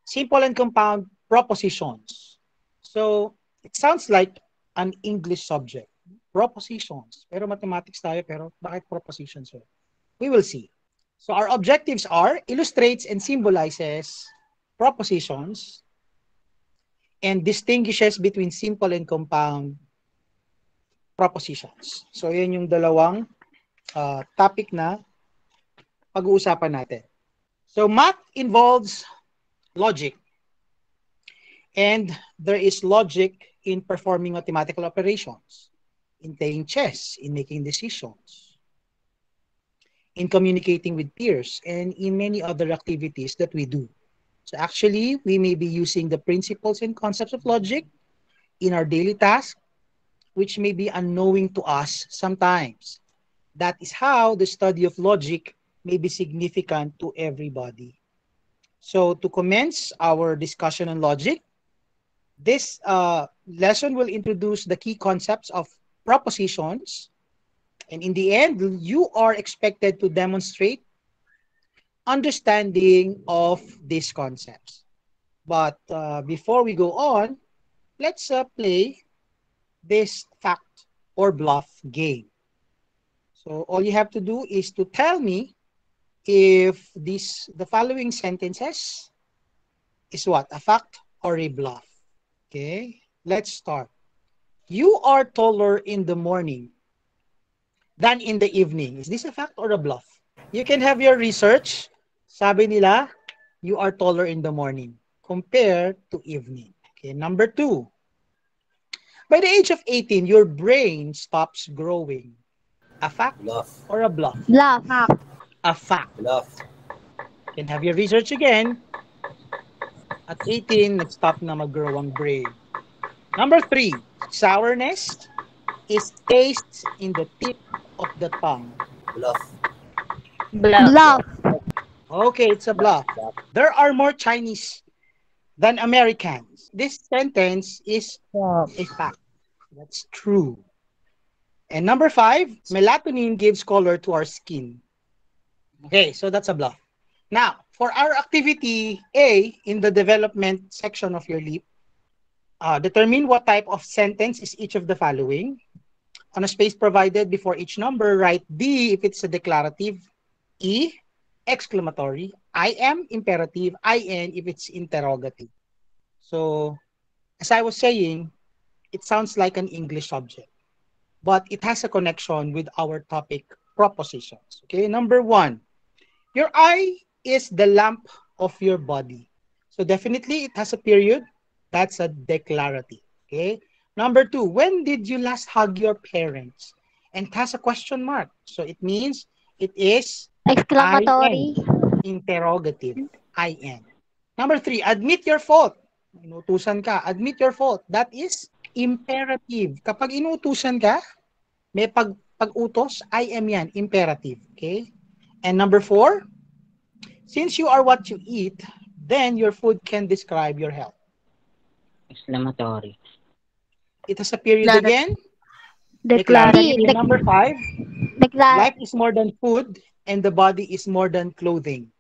simple and compound propositions. So, it sounds like an English subject. Propositions. Pero mathematics tayo, pero bakit propositions? We will see. So, our objectives are illustrates and symbolizes propositions and distinguishes between simple and compound propositions. So, yan yung dalawang topic na pag-uusapan natin. So, math involves logic. And there is logic in performing mathematical operations, in playing chess, in making decisions, in communicating with peers, and in many other activities that we do. So actually, we may be using the principles and concepts of logic in our daily tasks, which may be unknowing to us sometimes. That is how the study of logic may be significant to everybody. So to commence our discussion on logic, this lesson will introduce the key concepts of propositions. And in the end, you are expected to demonstrate understanding of these concepts. But before we go on, let's play this fact or bluff game. So all you have to do is to tell me if the following sentences is what? A fact or a bluff? Okay, let's start. You are taller in the morning than in the evening. Is this a fact or a bluff? You can have your research. Sabi nila, you are taller in the morning compared to evening. Okay, number 2. By the age of 18, your brain stops growing. A fact Bluff. or a bluff? Bluff. A fact. Bluff. You can have your research again. At 18, nag-stop na mag-grow ang brain. Number 3, sourness is taste in the tip of the tongue. Bluff. Bluff. Okay, it's a bluff. There are more Chinese than Americans. This sentence is a fact. That's true. And number 5, melatonin gives color to our skin. Okay, so that's a bluff. Now, for our activity A in the development section of your LEAP, determine what type of sentence is each of the following. On a space provided before each number, write B if it's a declarative, E, exclamatory, IM, imperative, IN if it's interrogative. So, as I was saying, it sounds like an English subject, but it has a connection with our topic, propositions. Okay, number 1, your eye is the lamp of your body. So definitely it has a period. That's a declarative. Okay. Number 2, when did you last hug your parents? And it has a question mark. So it means it is Exclamatory. IN, interrogative, IN. Number 3, admit your fault. Inutusan ka, admit your fault. That is imperative. Kapag inutusan ka, may pag-utos, IM yan, imperative. Okay. And number 4, since you are what you eat, then your food can describe your health. Exclamatory. It has a period again. Declarative. And number 5, Declarative. life is more than food and the body is more than clothing.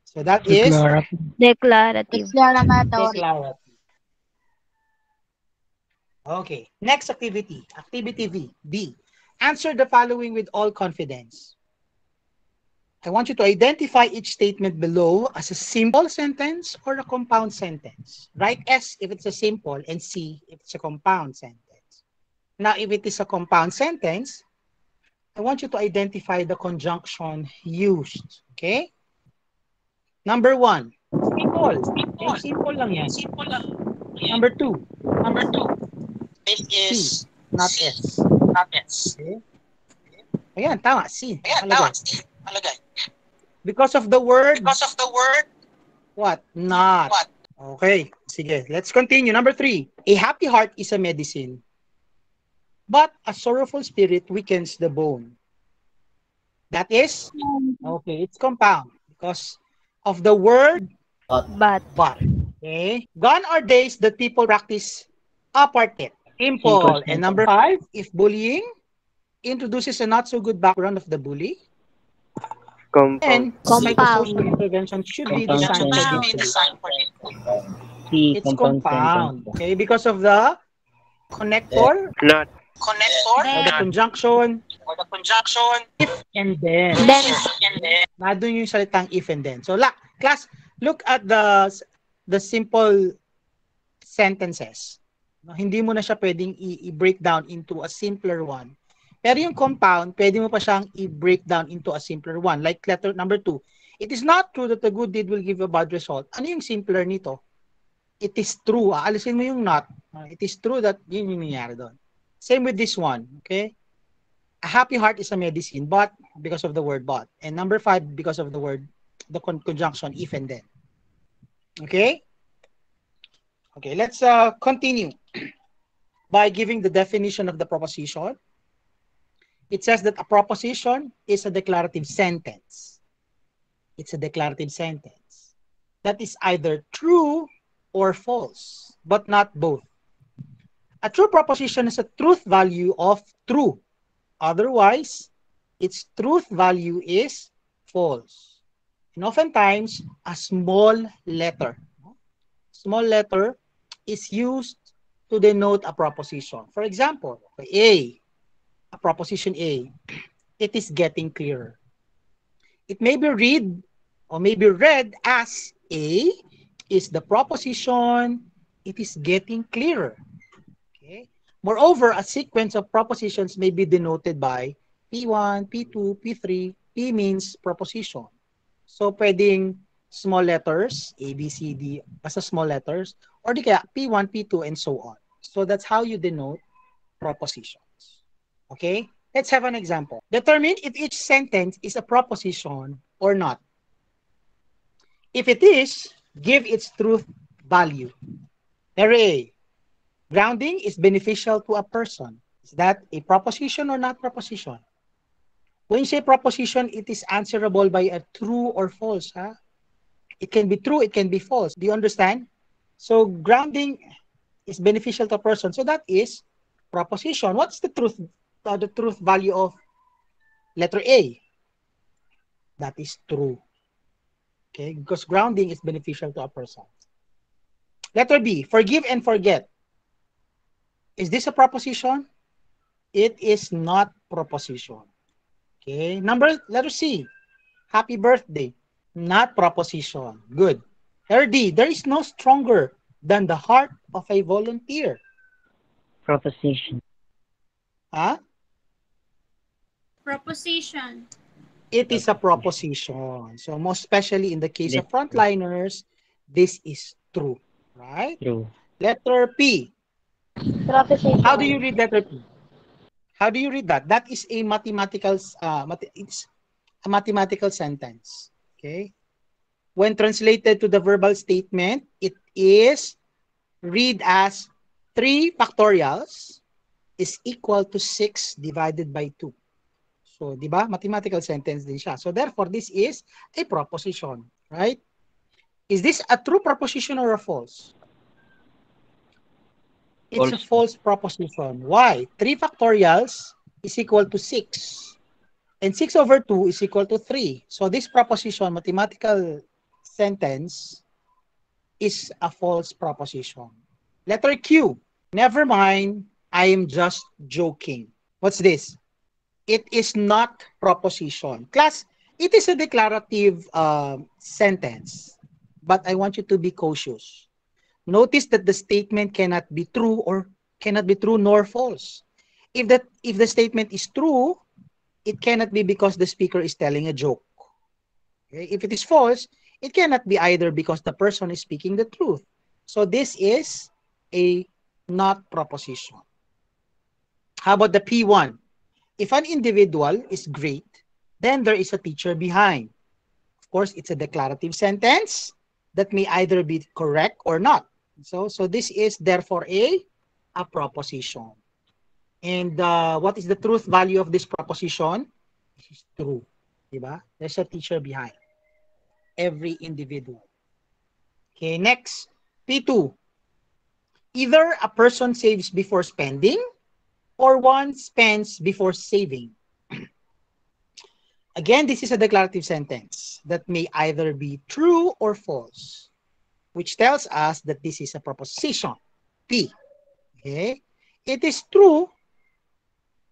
So that is Declarative. declarative. Okay, next activity. Activity B. Answer the following with all confidence. I want you to identify each statement below as a simple sentence or a compound sentence. Write S if it's a simple and C if it's a compound sentence. Now, if it is a compound sentence, I want you to identify the conjunction used. Okay? Number 1, simple. Okay, simple lang yan. Number 2, It is C, not S. not S. Okay? Ayan, tama, C. Ayan, Malagay. tama. Malagay. Because of the word, Because of the word, what? Not. what? Okay, sige. Let's continue. Number 3, a happy heart is a medicine, but a sorrowful spirit weakens the bone. That is, okay, it's compound because of the word But. Okay. Gone are days that people practice apartheid. Simple. And number 5, if bullying introduces a not so good background of the bully, And Compound. psychosocial intervention should be Compound designed for Should this be sentence. reason. designed for it. C. It's Compound sentence. compound, okay, because of the connector Connector or the conjunction or the conjunction if and then. Then, and then Nandun yung salitang if and then. So, class, look at the simple sentences. No, hindi mo na siya pwedeng i-break down into a simpler one. Pero yung compound, pwede mo pa siyang i-break down into a simpler one. Like letter number 2. It is not true that a good deed will give a bad result. Ano yung simpler nito? It is true. Aalisin mo yung not. It is true that yun yung nangyari doon. Same with this one. Okay? A happy heart is a medicine, but because of the word but. And number 5, because of the word, the conjunction if and then. Okay? Okay, let's continue by giving the definition of the proposition. It says that a proposition is a declarative sentence. It's a declarative sentence that is either true or false, but not both. A true proposition is a truth value of true. Otherwise, its truth value is false. And oftentimes, a small letter is used to denote a proposition. For example, a proposition A, it is getting clearer. It may be read as A is the proposition, it is getting clearer. Okay. Moreover, a sequence of propositions may be denoted by P1, P2, P3. P means proposition. So, pwedeng small letters, A, B, C, D, basta small letters, or di kaya P1, P2, and so on. So, that's how you denote propositions. Okay? Let's have an example. Determine if each sentence is a proposition or not. If it is, give its truth value. Letter A, grounding is beneficial to a person. Is that a proposition or not proposition? When you say proposition, it is answerable by a true or false. Huh? It can be true, it can be false. Do you understand? So grounding is beneficial to a person. So that is proposition. What's the truth value of letter A? That is true. Okay, because grounding is beneficial to a person. Letter B, forgive and forget. Is this a proposition? It is not proposition. Okay, letter C, happy birthday. Not proposition. Good. Letter D, there is no stronger than the heart of a volunteer. Proposition. Huh? Proposition. It is a proposition. So most especially in the case of Yes. frontliners, this is true. Right? True. Letter P. proposition. How do you read letter P? How do you read that? That is a it's a mathematical sentence. Okay? When translated to the verbal statement, it is read as 3 factorials is equal to 6 divided by 2. So, di ba? Mathematical sentence din siya. So, therefore, this is a proposition, right? Is this a true proposition or a false? It's a false proposition. Why? 3 factorials is equal to 6. And 6 over 2 is equal to 3. So, this proposition, mathematical sentence, is a false proposition. Letter Q. Never mind, I am just joking. What's this? It is not proposition. Class, it is a declarative sentence, but I want you to be cautious. Notice that the statement cannot be true nor false. If the statement is true, it cannot be because the speaker is telling a joke. Okay? If it is false, it cannot be either because the person is speaking the truth. So this is a not proposition. How about the P1? If an individual is great, then there is a teacher behind. Of course, it's a declarative sentence that may either be correct or not. So this is therefore a proposition. And what is the truth value of this proposition? This is true. Diba? There's a teacher behind every individual. Okay, next, P2. Either a person saves before spending or one spends before saving. Again, this is a declarative sentence that may either be true or false, which tells us that this is a proposition, P. Okay? It is true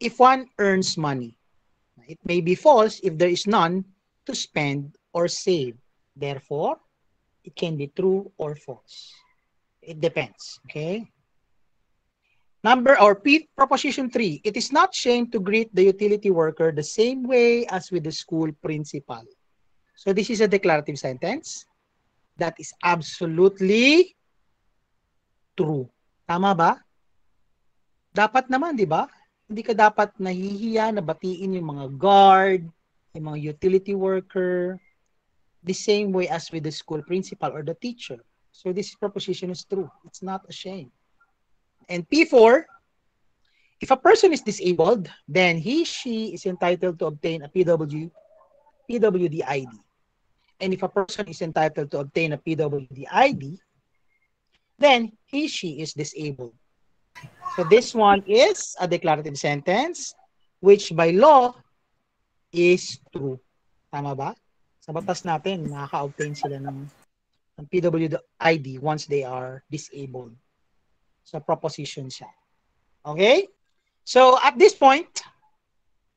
if one earns money. It may be false if there is none to spend or save. Therefore, it can be true or false. It depends. Okay? Proposition 3. It is not shame to greet the utility worker the same way as with the school principal. So this is a declarative sentence that is absolutely true. Tama ba? Dapat naman, di ba? Hindi ka dapat nahihiya na batiin yung mga guard, yung mga utility worker, the same way as with the school principal or the teacher. So this proposition is true. It's not a shame. And P4, if a person is disabled, then she is entitled to obtain a PWD ID. And if a person is entitled to obtain a PWD ID, then she is disabled. So this one is a declarative sentence which by law is true. Tama ba? Sa batas natin, nakaka-obtain sila ng PWD ID once they are disabled. So proposition siya. Okay? So at this point,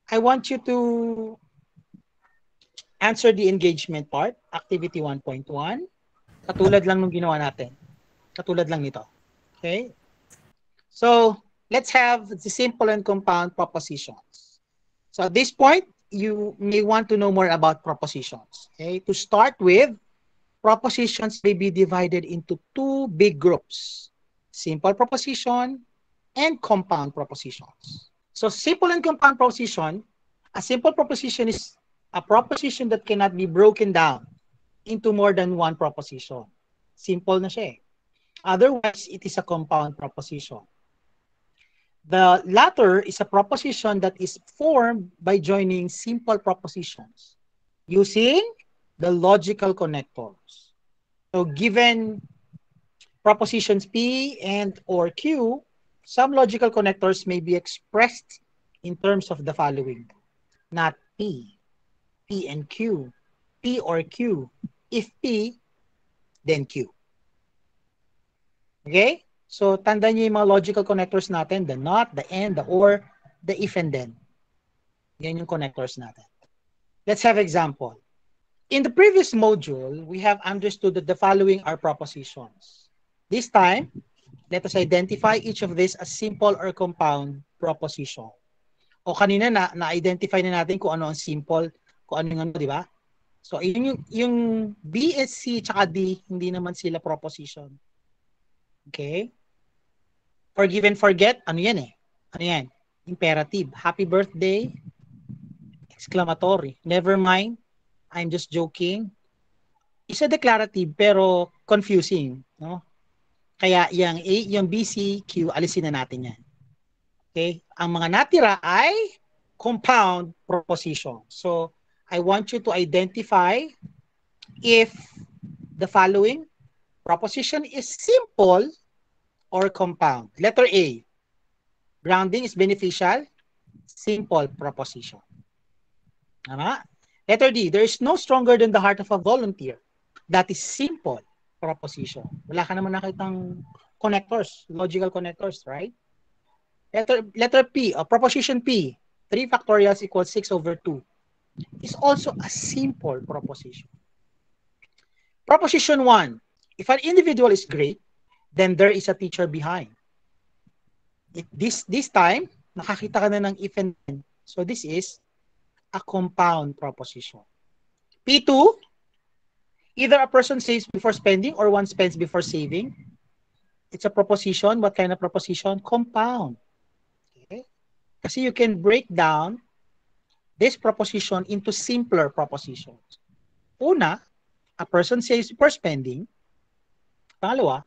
I want you to answer the engagement part, activity 1.1. Katulad lang nung ginawa natin. Katulad lang nito. Okay? So, let's have the simple and compound propositions. So, at this point, you may want to know more about propositions. Okay? To start with, propositions may be divided into two big groups. Simple proposition and compound propositions. So, simple and compound proposition, a simple proposition is a proposition that cannot be broken down into more than one proposition. Simple na siya eh. Otherwise, it is a compound proposition. The latter is a proposition that is formed by joining simple propositions using the logical connectors. So given propositions P and or Q, some logical connectors may be expressed in terms of the following. Not P, P and Q, P or Q. If P, then Q. Okay? So, tandaan niyo yung mga logical connectors natin, the not, the and, the or, the if and then. Yan yung connectors natin. Let's have example. In the previous module, we have understood that the following are propositions. This time, let us identify each of these as simple or compound proposition. O kanina na-identify na natin kung ano ang simple, kung ano yung ano, di ba? So, yung B, C, tsaka D, hindi naman sila proposition. Okay? Forgive and forget, ano yan eh? Ano yan? Imperative. Happy birthday, exclamatory. Never mind, I'm just joking. Isa declarative pero confusing, no? Kaya yung A, yung B, C, Q, alisin na natin yan. Okay? Ang mga natira ay compound proposition. So, I want you to identify if the following proposition is simple or compound. Letter A, grounding is beneficial, simple proposition. Tama? Letter D, there is no stronger than the heart of a volunteer. That is simple proposition. Wala ka naman nakitang connectors, logical connectors, right? Letter P, proposition P, 3 factorials equals 6 over 2, is also a simple proposition. Proposition 1, if an individual is great, then there is a teacher behind. This time, nakakita ka na ng if and then. So this is a compound proposition. P2, either a person saves before spending or one spends before saving. It's a proposition. What kind of proposition? Compound. Okay? Kasi you can break down this proposition into simpler propositions. Una, a person saves before spending. Pangalawa,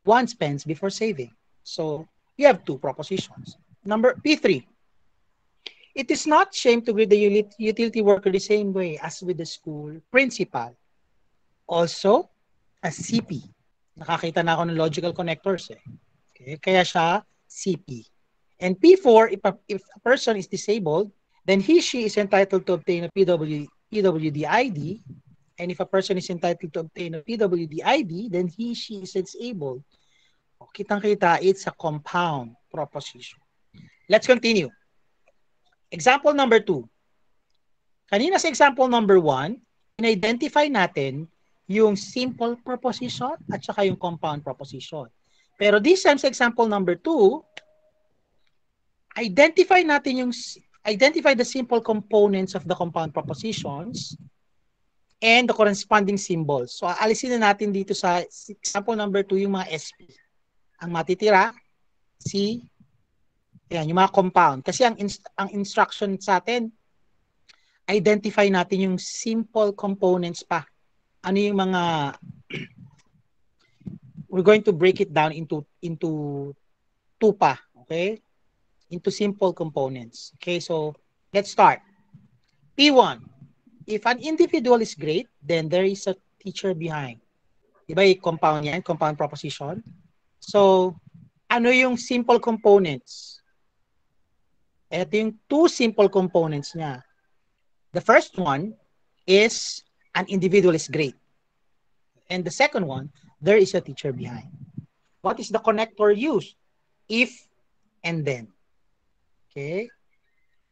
one spends before saving. So, you have two propositions. Number P3. It is not shame to greet the utility worker the same way as with the school principal. Also, a CP. Nakakita na ako ng logical connectors eh. Okay? Kaya siya CP. And P4, if a person is disabled, then he, she is entitled to obtain a PWD ID. And if a person is entitled to obtain a PWD ID, then he, she is disabled. O, kitang-kita, it's a compound proposition. Let's continue. Example number 2. Kanina sa example number 1, in-identify natin yung simple proposition at saka yung compound proposition. Pero this time sa example number 2, identify the simple components of the compound propositions and the corresponding symbols. So alisin na natin dito sa example number 2 yung mga SP. Ang matitira, yan, yung mga compound. Kasi ang instruction sa atin, identify natin yung simple components pa. Ano yung mga, we're going to break it down into two pa, okay? Into simple components. Okay, so let's start. P1. If an individual is great, then there is a teacher behind. Diba yung compound yan, compound proposition? So, ano yung simple components? Ito yung two simple components niya. The first one is an individual is great. And the second one, there is a teacher behind. What is the connector used? If and then. Okay?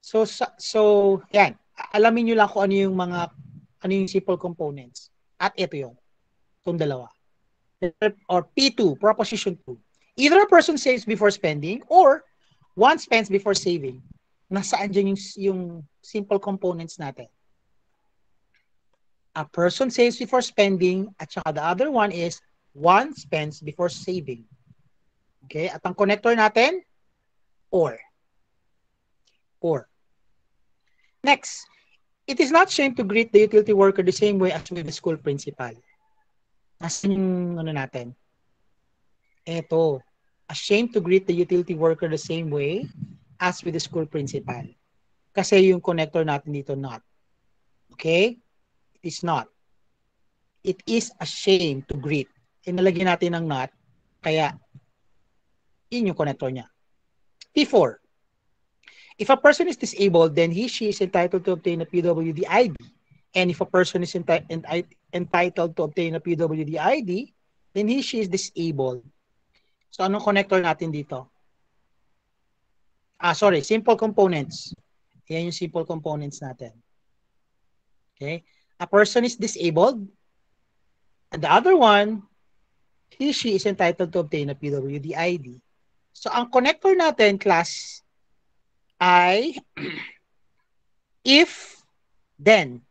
So yan. Alamin nyo lang kung ano yung simple components. At ito yung, itong dalawa. Or P2, proposition 2. Either a person saves before spending or one spends before saving. Nasaan dyan yung simple components natin? A person saves before spending at saka the other one is one spends before saving. Okay? At ang connector natin, or. Next, it is not shame to greet the utility worker the same way as with the school principal. Nasaan yung ano natin? Ito. Ashamed to greet the utility worker the same way as with the school principal. Kasi yung connector natin dito, not. Okay? It is not. It is ashamed to greet. Inalagyan natin ng not, kaya yun yung connector niya. P4. If a person is disabled, then he, she is entitled to obtain a PWD ID. And if a person is entitled to obtain a PWD ID, then he, she is disabled. So, anong connector natin dito? Simple components. Yan yung simple components natin. Okay? A person is disabled. And the other one, he, she is entitled to obtain a PWD ID. So, ang connector natin, class, ay if, then.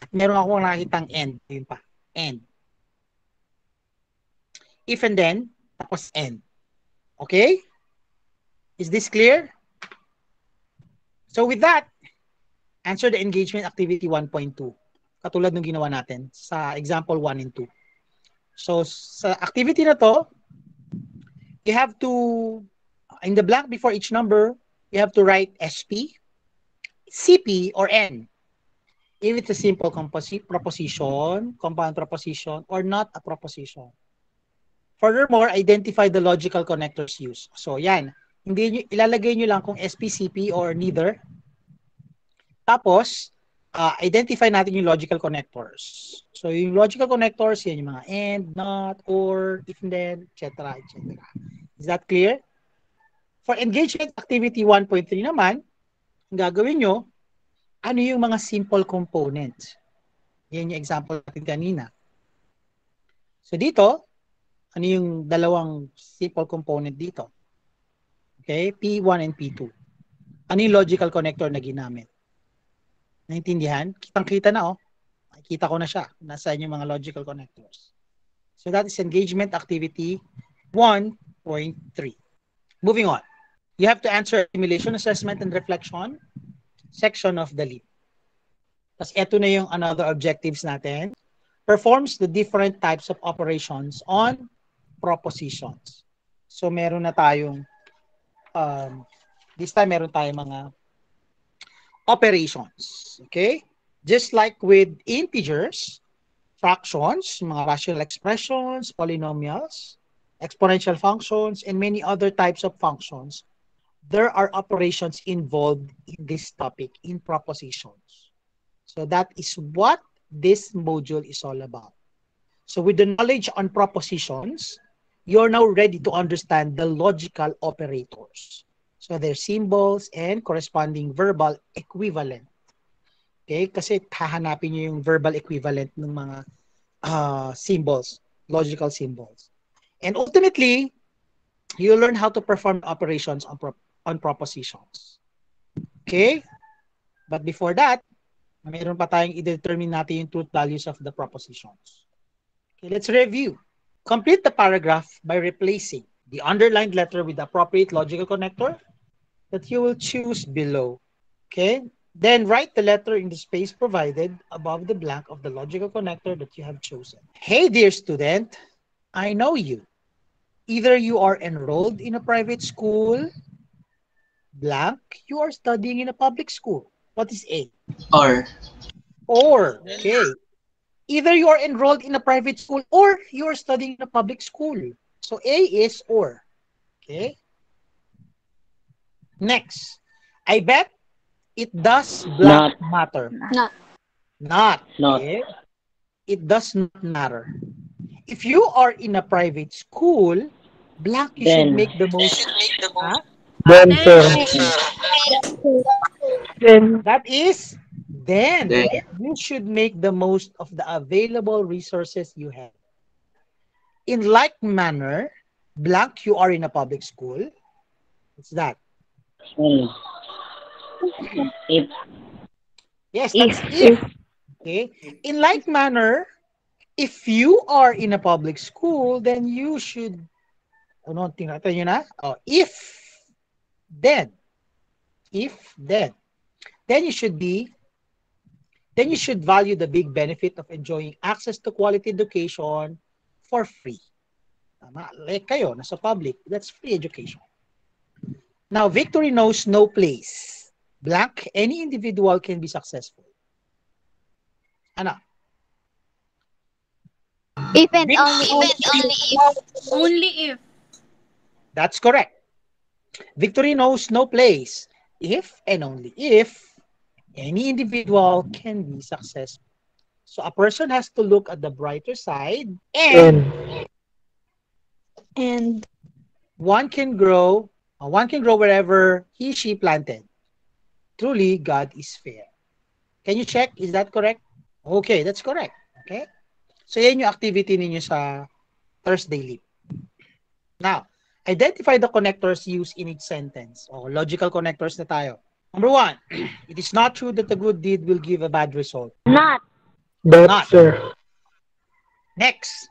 At meron akong nakitang end. Yun pa. End. If and then, tapos end. Okay? Is this clear? So with that, answer the engagement activity 1.2. Katulad ng ginawa natin sa example 1 and 2. So sa activity na to, you have to, in the blank before each number, you have to write SP, CP, or N. If it's a simple proposition, compound proposition, or not a proposition. Furthermore, identify the logical connectors used. So, yan. Ilalagay nyo lang kung SP, CP, or neither. Tapos, identify natin yung logical connectors. So, yung logical connectors, yan yung mga and, not, or, if, then, etc., etc. Is that clear? For engagement activity 1.3 naman, ang gagawin nyo, ano yung mga simple components? Yan yung example natin kanina. So, dito, ano yung dalawang simple component dito? Okay, P1 and P2. Ano yung logical connector na ginamit? Naintindihan? Kitang-kita na, oh. Nakikita ko na siya. Nasaan yung mga logical connectors. So that is engagement activity 1.3. Moving on. You have to answer simulation, assessment, and reflection section of the LEAP. Tapos ito na yung another objectives natin. Performs the different types of operations on propositions. So meron na tayong this time meron tayong mga operations. Okay? Just like with integers, fractions, mga rational expressions, polynomials, exponential functions, and many other types of functions, there are operations involved in this topic, in propositions. So that is what this module is all about. So with the knowledge on propositions, you're now ready to understand the logical operators. So their symbols and corresponding verbal equivalent. Okay? Kasi hahanapin nyo yung verbal equivalent ng mga symbols, logical symbols. And ultimately, you'll learn how to perform operations on propositions. Okay? But before that, mayroon pa tayong i-determine natin yung truth values of the propositions. Okay, let's review. Complete the paragraph by replacing the underlined letter with the appropriate logical connector that you will choose below. Okay? Then write the letter in the space provided above the blank of the logical connector that you have chosen. Hey, dear student, I know you. Either you are enrolled in a private school, blank, you are studying in a public school. What is A? Or, okay. Either you are enrolled in a private school or you are studying in a public school. So A is or. Okay. Next. I bet it does blank matter. Not. Okay. It does not matter. If you are in a private school, blank, you should make the most. Then, sir. That is then. You should make the most of the available resources you have. In like manner, blank, you are in a public school. What's that? If. Yes, that's if. Okay. In like manner, if you are in a public school, then you should, if then you should value the big benefit of enjoying access to quality education for free. Tama? Like kayo, nasa public, that's free education. Now, victory knows no place. Blank, any individual can be successful. Ano? If and only if. Only if. That's correct. Victory knows no place. If and only if any individual can be successful. So a person has to look at the brighter side and one can grow wherever she planted. Truly, God is fair. Can you check? Is that correct? Okay, that's correct. Okay? So yan yung activity ninyo sa Thursday Leap. Now, identify the connectors used in each sentence. O, logical connectors na tayo. Number 1, it is not true that a good deed will give a bad result. Not. Not. Sir. Next,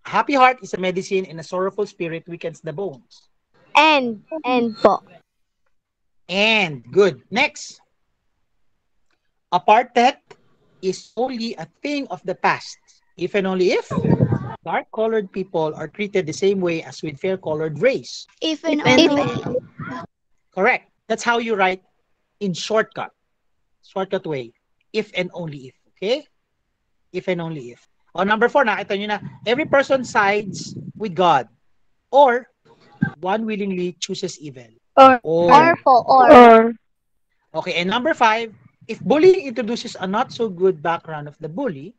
a happy heart is a medicine and a sorrowful spirit weakens the bones. And po. And, good. Next, apartheid is only a thing of the past. If and only if dark-colored people are treated the same way as with fair-colored race. If and only. Correct. That's how you write in shortcut way. If and only if. Okay? If and only if. O, number 4, nakita nyo na, every person sides with God. Or, one willingly chooses evil. Or. Okay, and number 5, if bullying introduces a not so good background of the bully,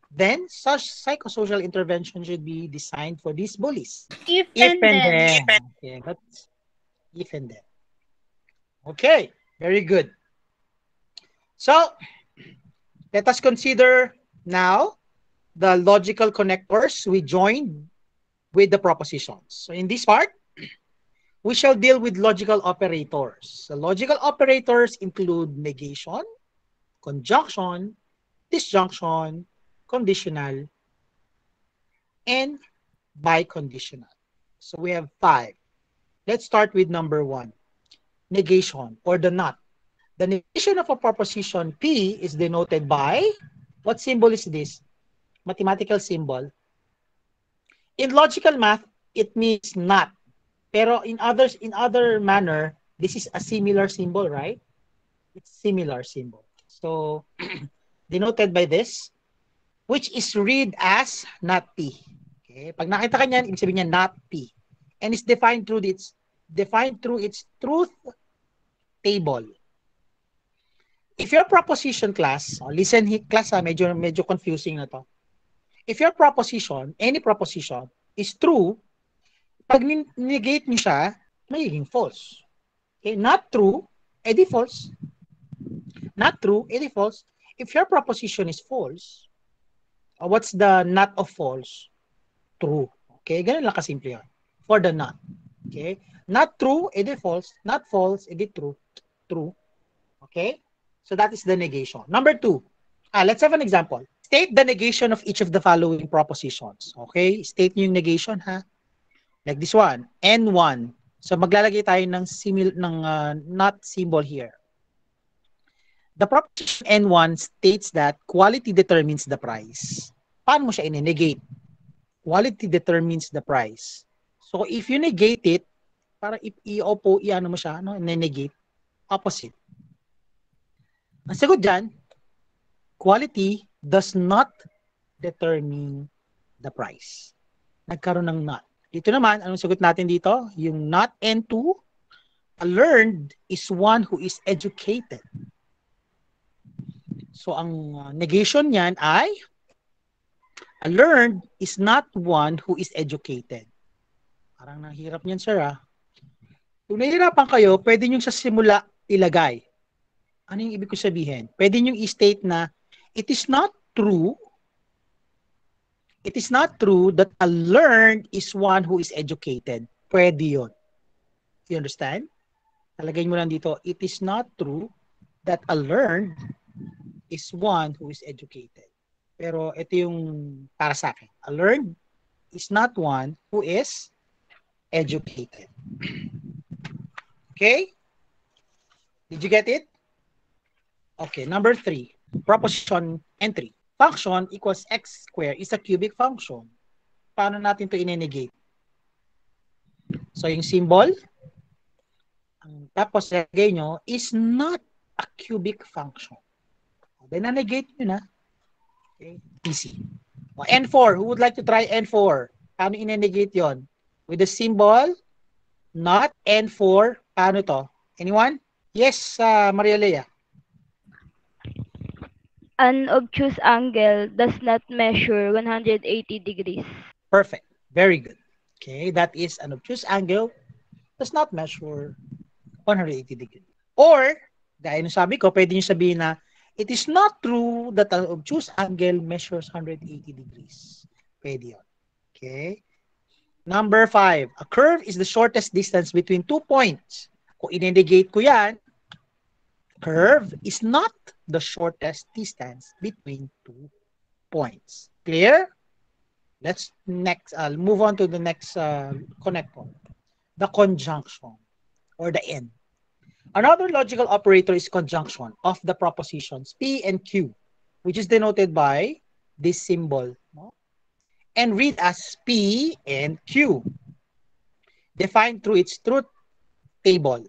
then such psychosocial intervention should be designed for these bullies. If and then. Okay, that's if and then. Okay, very good. So, let us consider now the logical connectors we joined with the propositions. So, in this part, we shall deal with logical operators. So, logical operators include negation, conjunction, disjunction, conditional, and biconditional. So we have 5. Let's start with number 1. Negation or the not. The negation of a proposition P is denoted by, what symbol is this? Mathematical symbol. In logical math, it means not. Pero in other manner, this is a similar symbol, right? It's similar symbol. So denoted by this, which is read as not P. Okay? Pag nakita ka niyan, ibig sabihin niya not P. And it's defined through its defined through its truth table. If your proposition class, listen class medyo confusing na to. If your proposition, any proposition, is true, pag negate nyo siya, magiging false. Okay, not true, edi false. Not true, edi false. If your proposition is false, what's the not of false? True. Okay, ganun lang kasimple yan. For the not. Okay, not true, edi false. Not false, edi true. True. Okay, so that is the negation. Number 2. Let's have an example. State the negation of each of the following propositions. Okay, state nyo yung negation, ha? Like this one, N1. So maglalagay tayo ng not symbol here. The proposition N1 states that quality determines the price. Paano mo siya i-negate? Quality determines the price. So if you negate it, para i-ano mo siya, no? I-negate, opposite. Ang sagot dyan, quality does not determine the price. Nagkaroon ng not. Dito naman, anong sagot natin dito? Yung not N2, a learned is one who is educated. So, ang negation niyan ay a learned is not one who is educated. Parang nahirap niyan, sir, ah. Kung nahihirapan kayo, pwede nyo sa simula ilagay. Ano yung ibig ko sabihin? Pwede nyo i-state na it is not true that a learned is one who is educated. Pwede yun. You understand? Talagay mo lang dito, it is not true that a learned is one who is educated. Pero ito yung para sa akin. A learned is not one who is educated. Okay? Did you get it? Okay, number 3. Proposition N3. Function equals x squared is a cubic function. Paano natin ito i-negate? So, yung symbol, tapos lagay nyo, is not a cubic function. Then, na-negate nyo na. Okay, easy. N4, who would like to try N4? Paano i-negate yon? With the symbol, not N4, paano to? Anyone? Yes, Maria Lea. An obtuse angle does not measure 180 degrees. Perfect. Very good. Okay, that is an obtuse angle does not measure 180 degrees. Or, dahil nung sabi ko, pwede nyo sabihin na it is not true that an obtuse angle measures 180 degrees. Pwede yun. Okay. Number 5. A curve is the shortest distance between 2 points. Kung i-negate ko yan, curve is not the shortest distance between 2 points. Clear? Let's move on to the next connector. The conjunction or the end. Another logical operator is conjunction of the propositions P and Q, which is denoted by this symbol, no? And read as P and Q, defined through its truth table.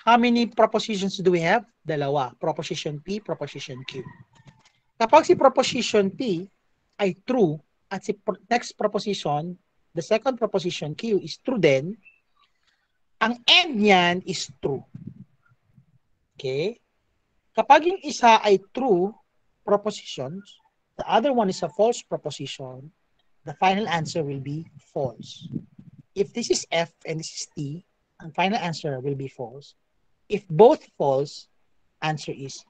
How many propositions do we have? Dalawa. Proposition P, proposition Q. Kapag si proposition P ay true at si next proposition, the second proposition Q is true din, ang end niyan is true. Okay? Kapag yung isa ay true propositions, the other one is a false proposition, the final answer will be false. If this is F and this is T, ang final answer will be false. If both false, answer is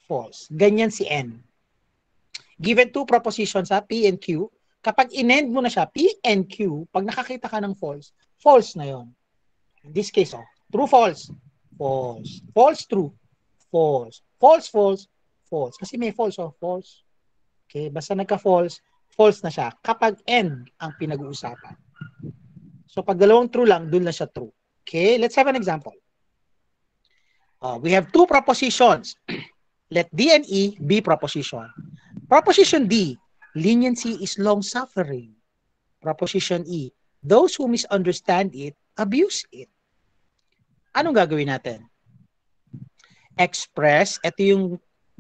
false. Ganyan si N. Given two propositions, P and Q, kapag in-end mo na siya, P and Q, pag nakakita ka ng false, false na yon. In this case, true, false, false, false, true, false, false, false, false. Kasi may false, false. Okay, basta nagka-false, false na siya kapag end ang pinag-uusapan. So, pag dalawang true lang, dun na siya true. Okay, let's have an example. We have two propositions. Let D and E be proposition. Proposition D, leniency is long-suffering. Proposition E, those who misunderstand it, abuse it. Anong gagawin natin? Express, ito yung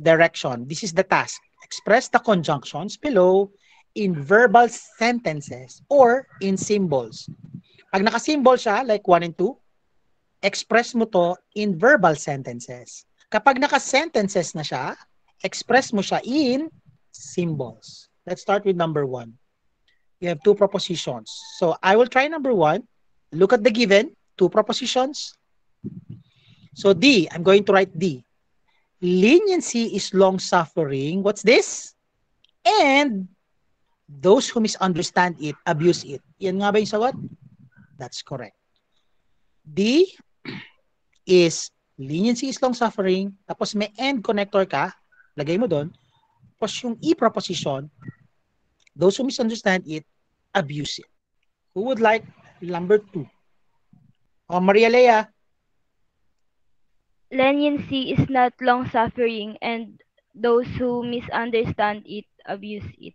direction. This is the task. Express the conjunctions below in verbal sentences or in symbols. Pag naka-symbol siya, like 1 and 2, express mo to in verbal sentences. Kapag naka-sentences na siya, express mo siya in symbols. Let's start with number 1. You have 2 propositions. So I will try number 1. Look at the given, 2 propositions. So D, I'm going to write D. Leniency is long-suffering. What's this? And those who misunderstand it, abuse it. Yan nga ba yung sagot? That's correct. D is leniency is long-suffering, tapos may and connector ka, lagay mo doon, tapos yung E proposition, those who misunderstand it, abuse it. Who would like number 2? Maria Lea. Leniency is not long-suffering and those who misunderstand it abuse it.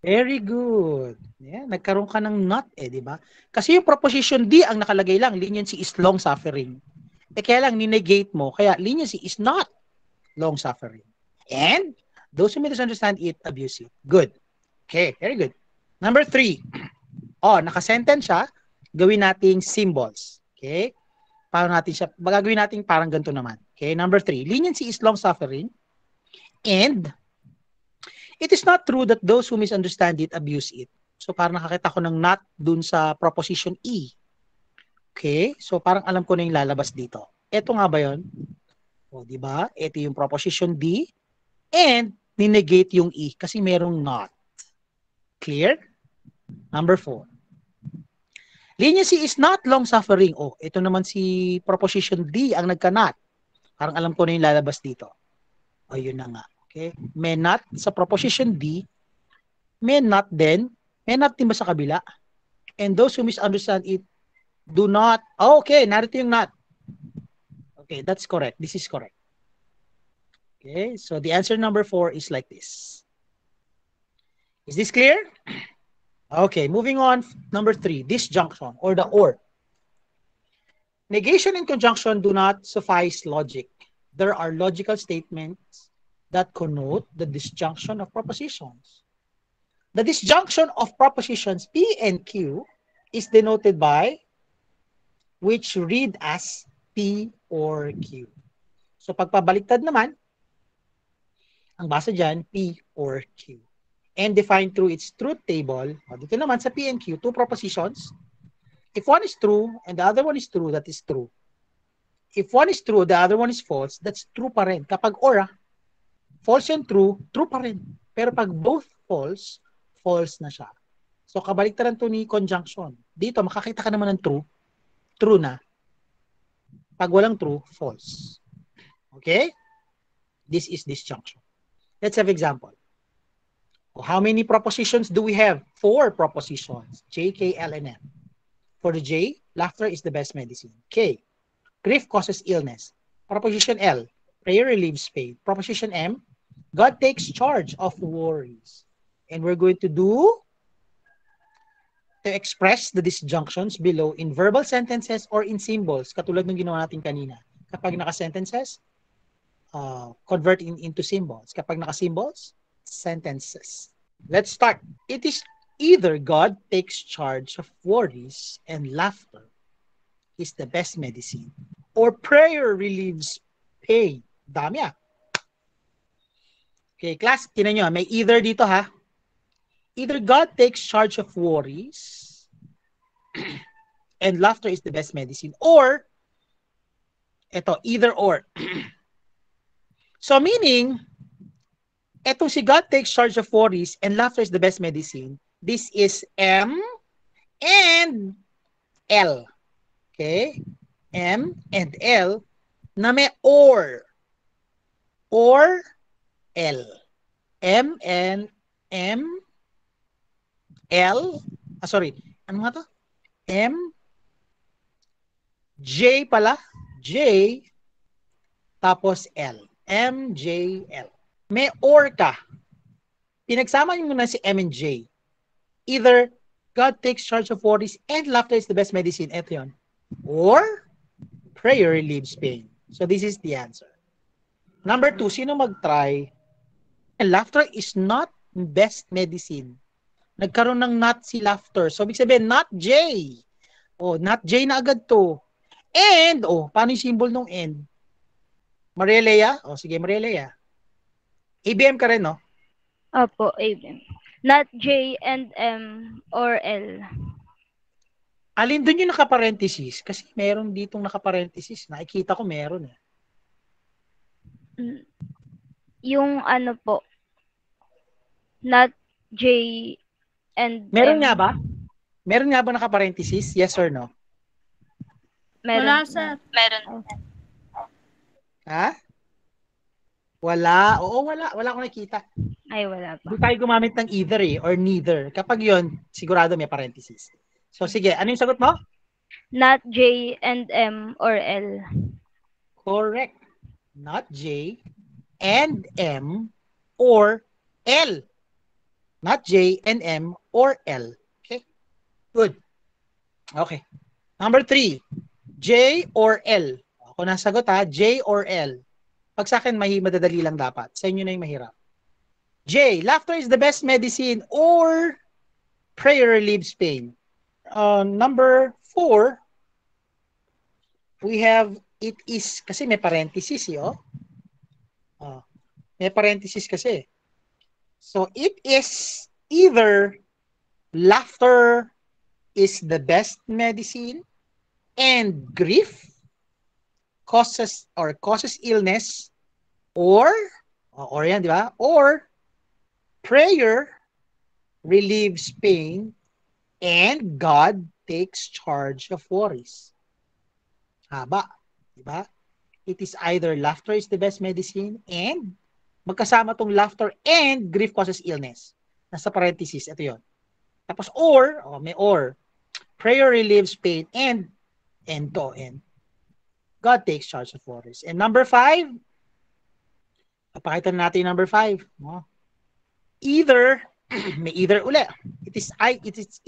Very good. Yeah, nagkaroon ka ng not di ba? Kasi yung proposition D ang nakalagay lang, leniency is long-suffering. Kaya lang ni-negate mo, kaya leniency is not long-suffering. And those who misunderstand it, abuse it. Good. Okay, very good. Number 3. Naka-sentence siya, gawin nating symbols. Okay? Paano natin siya, gagawin natin parang ganito naman. Okay, number 3. Leniency is long-suffering and it is not true that those who misunderstand it abuse it. So parang nakakita ko ng not dun sa proposition E. Okay? So parang alam ko na yung lalabas dito. Ito nga ba yun? Di ba? Ito yung proposition D and ni-negate yung E kasi merong not. Clear? Number 4. Leniency is not long-suffering. Ito naman si proposition D ang nagka-not. Parang alam ko na yung lalabas dito. Yun na nga. Okay? May not sa proposition D, may not din ba sa kabila? And those who misunderstand it do not. Okay, narito yung not. Okay, that's correct. This is correct. Okay, so the answer number 4 is like this. Is this clear? Okay, moving on. Number 3, disjunction or the or. Negation and conjunction do not suffice logic. There are logical statements that connote the disjunction of propositions. The disjunction of propositions P and Q is denoted by which read as P or Q. So pagpabaliktad naman, ang basa dyan, P or Q. And defined through its truth table, dito naman sa P and Q, 2 propositions. If one is true and the other one is true, that is true. If one is true, the other one is false, that's true pa rin. Kapag or, false and true, true pa rin. Pero pag both false, false na siya. So kabaliktaran to ni conjunction. Dito, makakita ka naman ng true, true na. Pag walang true, false. Okay? This is disjunction. Let's have example. How many propositions do we have? 4 propositions. J, K, L, and M. For the J, laughter is the best medicine. K, grief causes illness. Proposition L, prayer relieves pain. Proposition M, God takes charge of worries. And we're going to express the disjunctions below in verbal sentences or in symbols, katulad ng ginawa natin kanina. Kapag naka-sentences, convert into symbols. Kapag naka-symbols, sentences. Let's start. It is either God takes charge of worries and laughter is the best medicine, or prayer relieves pain. Dami Okay, class, tinan nyo, may either dito ha. Either God takes charge of worries and laughter is the best medicine, or either or. So meaning, etong si God takes charge of worries and laughter is the best medicine, this is M and L. Okay? M and L na may or L. M and M L. Ano nga to? M J pala. J tapos L. M, J, L. May or ka. Pinagsama nyo muna si M and J. Either God takes charge of worries and laughter is the best medicine. Ito yun. Or prayer relieves pain. So this is the answer. Number 2, sino mag-try? Laughter is not best medicine. Nagkaroon ng not si laughter. So, ibig sabihin, not J. Oh, not J na agad to. And, paano yung symbol nung and? Maria Lea? Sige, Maria Lea. ABM ka rin, no? Opo, ABM. Not J and M or L. Alin dun yung nakaparenthesis? Kasi meron ditong nakaparenthesis. Nakikita ko meron eh. Yung ano po, not J and Meron M. nga ba? Meron nga ba nakaparenthesis? Yes or no? Meron. Wala, sir. Meron. Ha? Wala. Oo, wala. Wala akong nakita. Ay, wala pa. Hindi tayo gumamit ng either or neither. Kapag yon, sigurado may parenthesis. So, sige. Ano yung sagot mo? Not J and M or L. Correct. Not J and M or L. Not J and M or L. Okay? Good. Okay. Number 3. J or L. Ako nasagot ha. J or L. Pag sa akin, madadali lang dapat. Sa inyo na yung mahirap. J. Laughter is the best medicine or prayer relieves pain. Number 4. We have it is. Kasi may parenthesis eh. May parenthesis kasi. So, it is either laughter is the best medicine and grief causes illness or yan, di ba? Or prayer relieves pain and God takes charge of worries. Haba, di ba? It is either laughter is the best medicine and magkasama tong laughter and grief causes illness. Nasa parenthesis, ito yon. Tapos may or. Prayer relieves pain and God takes charge of worries. And number 5, papakita natin yung number 5. No? Either, may either uli. It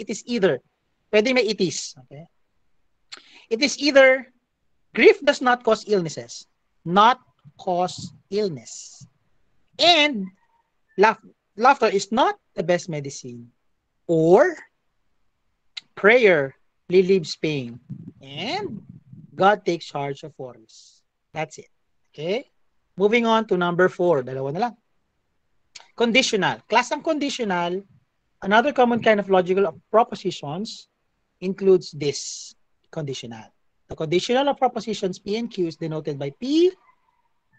is either. Pwede may it is. Okay? It is either grief does not cause illnesses, not cause illness. And laughter is not the best medicine. Or prayer relieves pain. And God takes charge of worries. That's it. Okay? Moving on to number 4. Dalawa na lang. Conditional. Class ng conditional, another common kind of logical propositions includes this conditional. The conditional of propositions P and Q is denoted by P.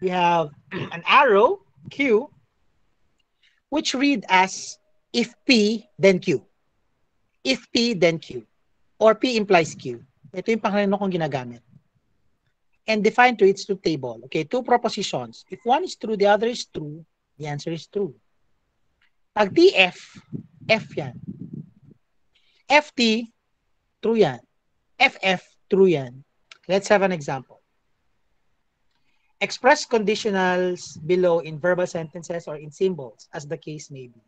We have an arrow, Q, which read as if P, then Q. If P, then Q. Or P implies Q. Ito yung pangalawa kong ginagamit. And defined to its truth table. Okay, 2 propositions. If one is true, the other is true, the answer is true. Pag TF, F yan. FT, true yan. FF, true yan. Let's have an example. Express conditionals below in verbal sentences or in symbols, as the case may be.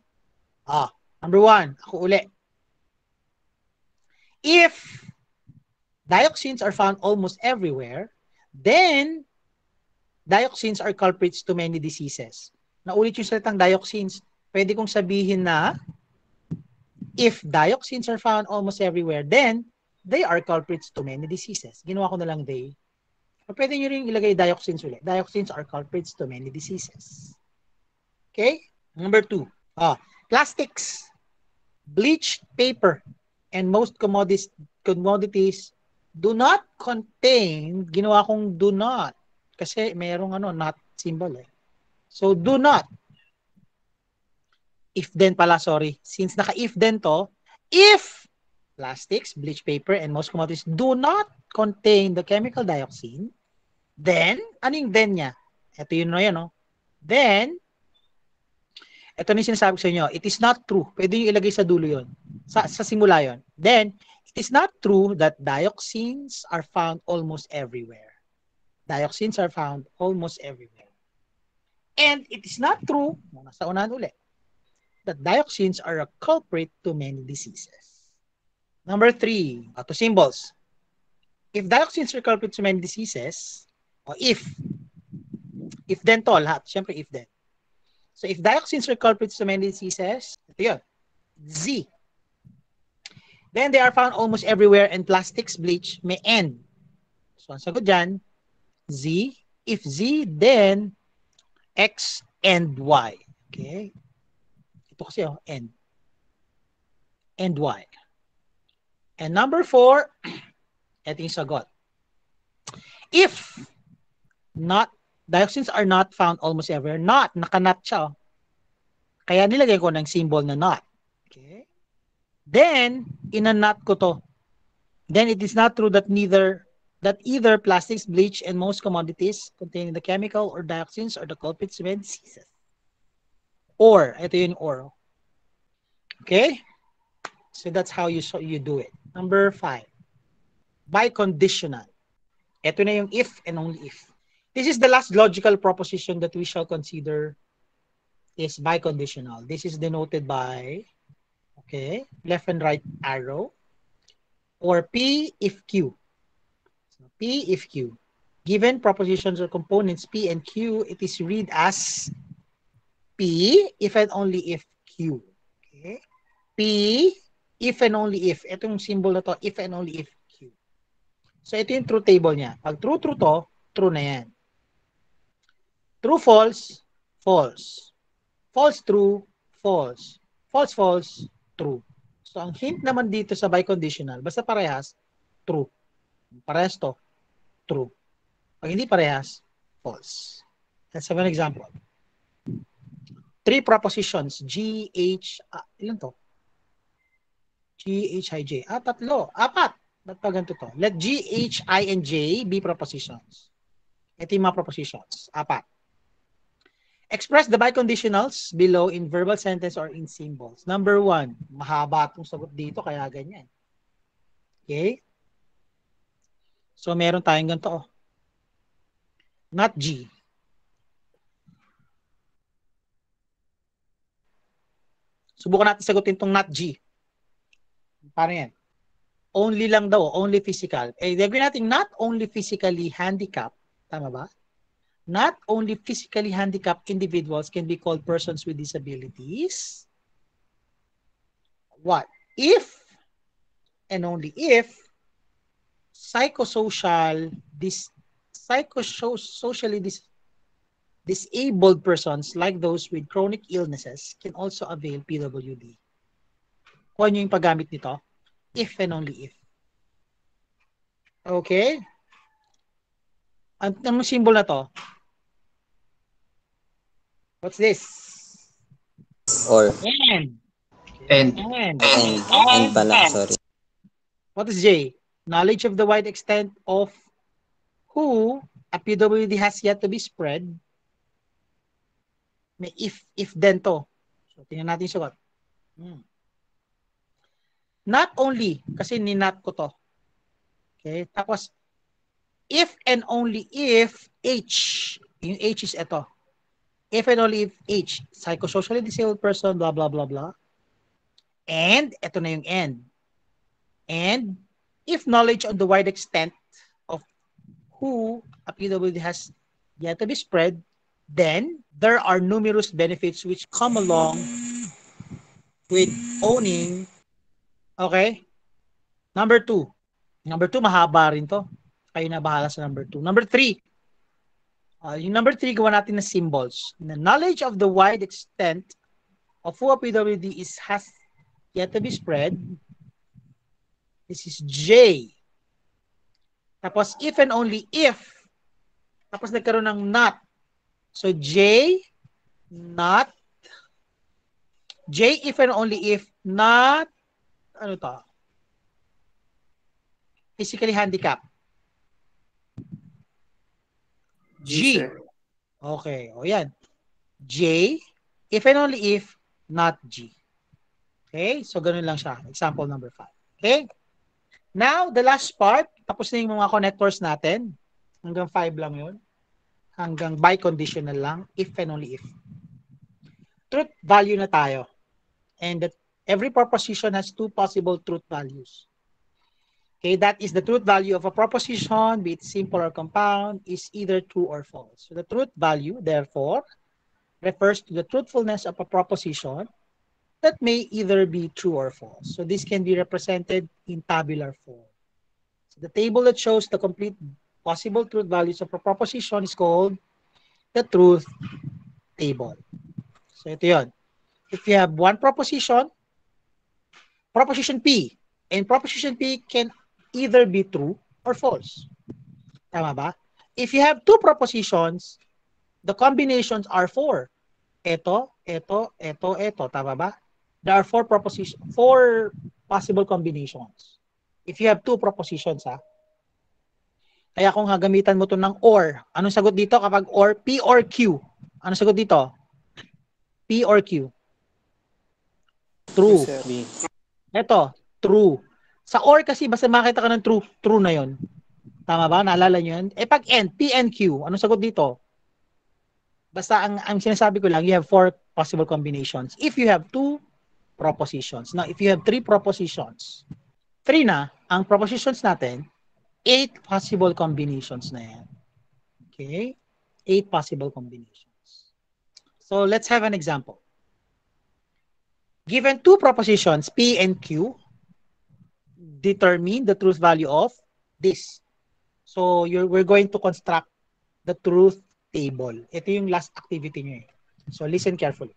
Number 1, ako uli. If dioxins are found almost everywhere, then dioxins are culprits to many diseases. Naulit yung salitang dioxins. Pwede kong sabihin na if dioxins are found almost everywhere, then they are culprits to many diseases. Ginawa ko na lang they. O pwede nyo rin ilagay dioxins ulit. Dioxins are culprits to many diseases. Okay? Number 2. Plastics, bleached paper, and most commodities do not contain, ginawa kong do not, kasi mayroong not symbol eh. So, do not. If then pala, sorry. Since naka-if then to, if plastics, bleached paper, and most commodities do not contain the chemical dioxin, then, ano yung then niya? Ito yun na yan, no? Then, ito na yung sinasabi ko sa inyo, it is not true. Pwede yung ilagay sa dulo yun. Sa simula yun. Then, it is not true that dioxins are found almost everywhere. Dioxins are found almost everywhere. And it is not true, nasa unahan ulit, that dioxins are a culprit to many diseases. Number 3, to symbols. If dioxins are culprit to many diseases, o if then to lahat, syempre if then. So if dioxins are culprits to many diseases, ito yun, Z. Then they are found almost everywhere and plastics bleach may end. So ang sagot dyan, Z. If Z, then X and Y. Okay? Ito kasi end. And Y. And number 4, ito yung sagot. If not, dioxins are not found almost everywhere. Not, naka-not siya. Kaya nilagay ko ng symbol na not. Okay? Then, ina-not ko to. Then it is not true that either plastics, bleach, and most commodities containing the chemical or dioxins or the culprits when ceases. Or, ito yung or. Okay? So that's how you do it. Number 5. Biconditional. Ito na yung if and only if. This is the last logical proposition that we shall consider is biconditional. This is denoted by, okay, left and right arrow, or P if Q. So P if Q. Given propositions or components P and Q, it is read as P if and only if Q. Okay? P if and only if. Itong symbol na to, if and only if Q. So ito yung truth table niya. Pag true to, true na yan. True, false, false. False, true, false. False, false, true. So ang hint naman dito sa biconditional, basta parehas, true. Parehas to, true. Pag hindi parehas, false. Let's have an example. 3 propositions, G, H, ilan to? G, H, I, J. 3. 4. Ba't pa ganito to? Let G, H, I, and J be propositions. Ito yung mga propositions. 4. Express the biconditionals below in verbal sentence or in symbols. Number 1, mahaba itong sagot dito, kaya ganyan. Okay? So, meron tayong ganito. Not G. Subukan natin sagutin itong not G. Paano yan? Only lang daw, only physical. Eh, gagawin natin not only physically handicapped. Tama ba? Not only physically handicapped individuals can be called persons with disabilities. What? If and only if psychosocially disabled persons like those with chronic illnesses can also avail PWD. Kung ano yung paggamit nito? If and only if. Okay? Anong symbol na to? What's this? Or. And. And. And pala, sorry. What is J? Knowledge of the wide extent of who a PWD has yet to be spread. May if then to. So, tingnan natin yung sagot. Not only, kasi ninat ko to. Okay? Tapos, if and only if H. Yung H is ito. If and only if H. Psychosocially disabled person, blah, blah, blah, blah. And, ito na yung N. And, if knowledge on the wide extent of who a PWD has yet to be spread, then there are numerous benefits which come along with owning. Okay? Number 2. Number 2, mahaba rin to. Kayo na bahala sa number 2. Number 3. Yung number 3, gawa natin na symbols. The knowledge of the wide extent of who a PWD has yet to be spread. This is J. Tapos, if and only if. Tapos, nagkaroon ng not. So, J, not. J, if and only if, not, ano to? Physically handicapped. G. Okay. O yan. J, if and only if, not G. Okay? So, ganun lang siya. Example number 5. Okay? Now, the last part. Tapos na yung mga connectors natin. Hanggang 5 lang yun. Hanggang biconditional lang. If and only if. Truth value na tayo. And that every proposition has 2 possible truth values. Okay, that is the truth value of a proposition, be it simple or compound, is either true or false. So the truth value, therefore, refers to the truthfulness of a proposition that may either be true or false. So this can be represented in tabular form. So the table that shows the complete possible truth values of a proposition is called the truth table. So ito yun. If you have one proposition P, and proposition P can either be true or false. Tama ba? If you have two propositions, the combinations are 4. Ito. Tama ba? There are 4 possible combinations. If you have two propositions, ha? Kaya kung gagamitan mo to ng or, anong sagot dito kapag or? P or Q? Anong sagot dito? P or Q? True. B. Ito, true. Sa or kasi basta makita ka ng true na yon. Tama ba? Naalala nyo yun? Pag and, P and Q, anong sagot dito? Basta ang sinasabi ko lang, you have 4 possible combinations. If you have 2 propositions. Now, if you have 3 propositions, 3 na, ang propositions natin, 8 possible combinations na yan. Okay? 8 possible combinations. So, let's have an example. Given 2 propositions, P and Q, determine the truth value of this. So, we're going to construct the truth table. Ito yung last activity nyo eh. So, listen carefully.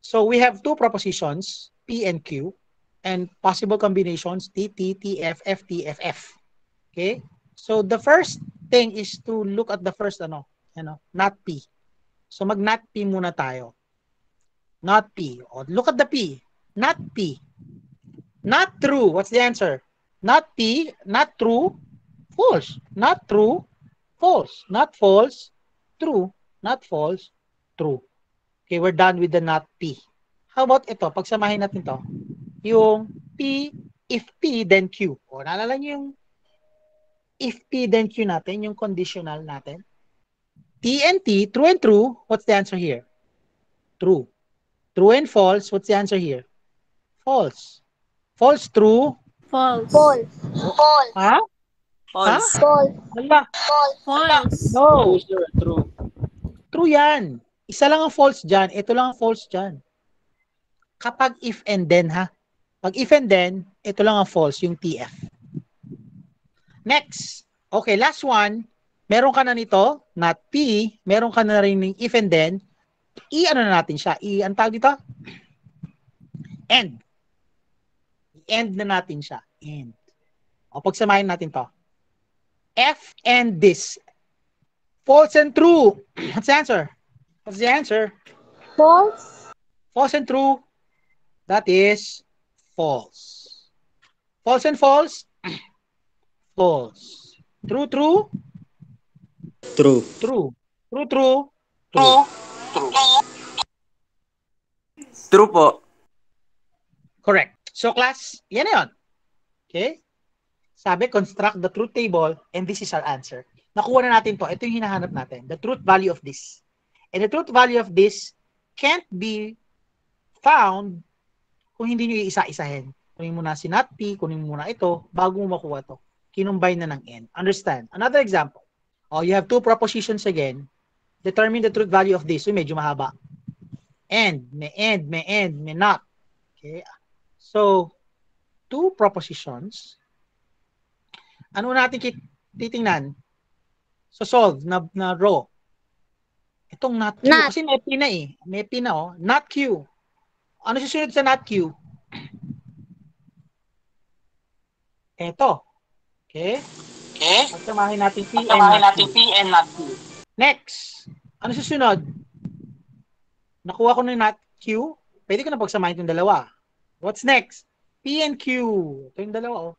So, we have 2 propositions, P and Q, and possible combinations, T, T, T, F, F, T, F, F. Okay? So, the first thing is to look at the first, not P. So, mag-not P muna tayo. Not P. Oh, look at the P. Not P. Not true. What's the answer? Not P. Not true. False. Not true. False. Not false. True. Not false. True. Okay, we're done with the not P. How about ito? Pagsamahin natin to. Yung P, if P, then Q. O, naalala nyo yung if P, then Q natin, yung conditional natin. T and T, true and true. What's the answer here? True. True and false, what's the answer here? False. False, true. False. False. False. Ha? False. Ha? False. Wala. False. No. True. True yan. Isa lang ang false dyan. Ito lang ang false dyan. Kapag if and then, ha? Pag if and then, ito lang ang false, yung TF. Next. Okay, last one. Meron ka na nito, not P. Meron ka na rin ng if and then. I-ano na natin siya? Ang tawag dito? End. End na natin siya. End. O, pagsamahin natin to. F and this. False and true. What's the answer? What's the answer? False. False and true. That is false. False and false. False. True, true. True. True. True, true. True. True po. Correct. So class, yan na yun. Okay? Sabi, construct the truth table and this is our answer. Nakuha na natin to. Ito yung hinahanap natin. The truth value of this. And the truth value of this can't be found kung hindi nyo iisa-isahin. Kunin mo na si not P, kunin mo muna ito, bago mo makuha to. Kinumbine na ng N. Understand? Another example. Oh, you have 2 propositions again. Determine the truth value of this. So, medyo mahaba. And, may not. Okay. So, 2 propositions. Ano natin titingnan? So, solve na row. Itong not Q. Not. Kasi may P na eh. May P na oh. Not Q. Ano susunod sa not Q? Ito. Okay? Okay? Pagsamahin natin P and Pagtamahin not natin Q. P and not Q. Next. Ano susunod? Nakuha ko na yung not Q. Pwede ko na pagsamahin itong dalawa. What's next? P and Q. Ito yung dalawa oh.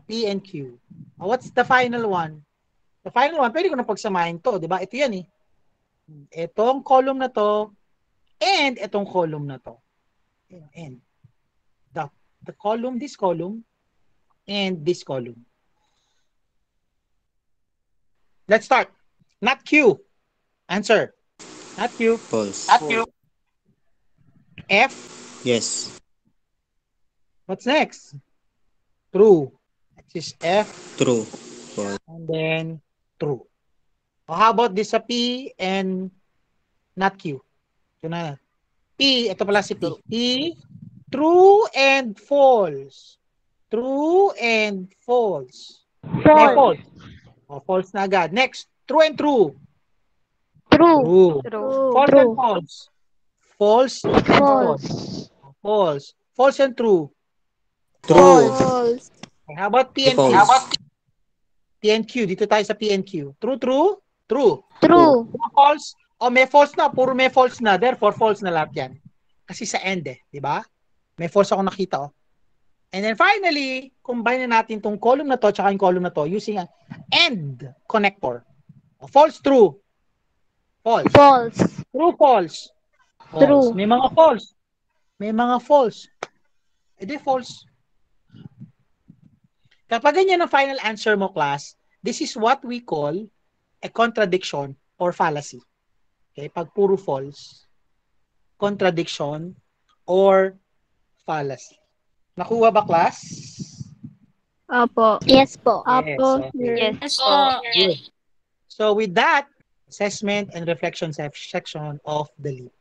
P and Q. What's the final one? The final one, pwede ko na pagsamahin to. Diba? Ito yan eh. Itong column na to and itong column na to. And the column, this column, and this column. Let's start. Not Q. Answer. Not Q. False. Not Q. F. Yes. What's next? True. This is F. True. False. And then true. How about this sa P and not Q? Ito na. P, ito pala si P. P, true and false. True and false. May false. O, false na agad. Next, true and true. True. True. False and false. False and false. False. False and true. True. False. Okay, how about P and Q? False. P and Q. Dito tayo sa P and Q. True, true? True. True. True, false? O, may false na. Puro may false na. Therefore, false na lahat yan. Kasi sa end di ba? May false ako nakita, And then finally, combine na natin tong column na to tsaka yung column na to using an AND connector. False, true. False. False. True, false. False. True. May mga false. May mga false. False. Kapag ganyan ang final answer mo, class, this is what we call a contradiction or fallacy. Okay? Pag puro false, contradiction or fallacy. Nakuha ba, class? Opo. Yes po. Opo, Yes. Yes So, po. So with that, assessment and reflection section of the LEAP.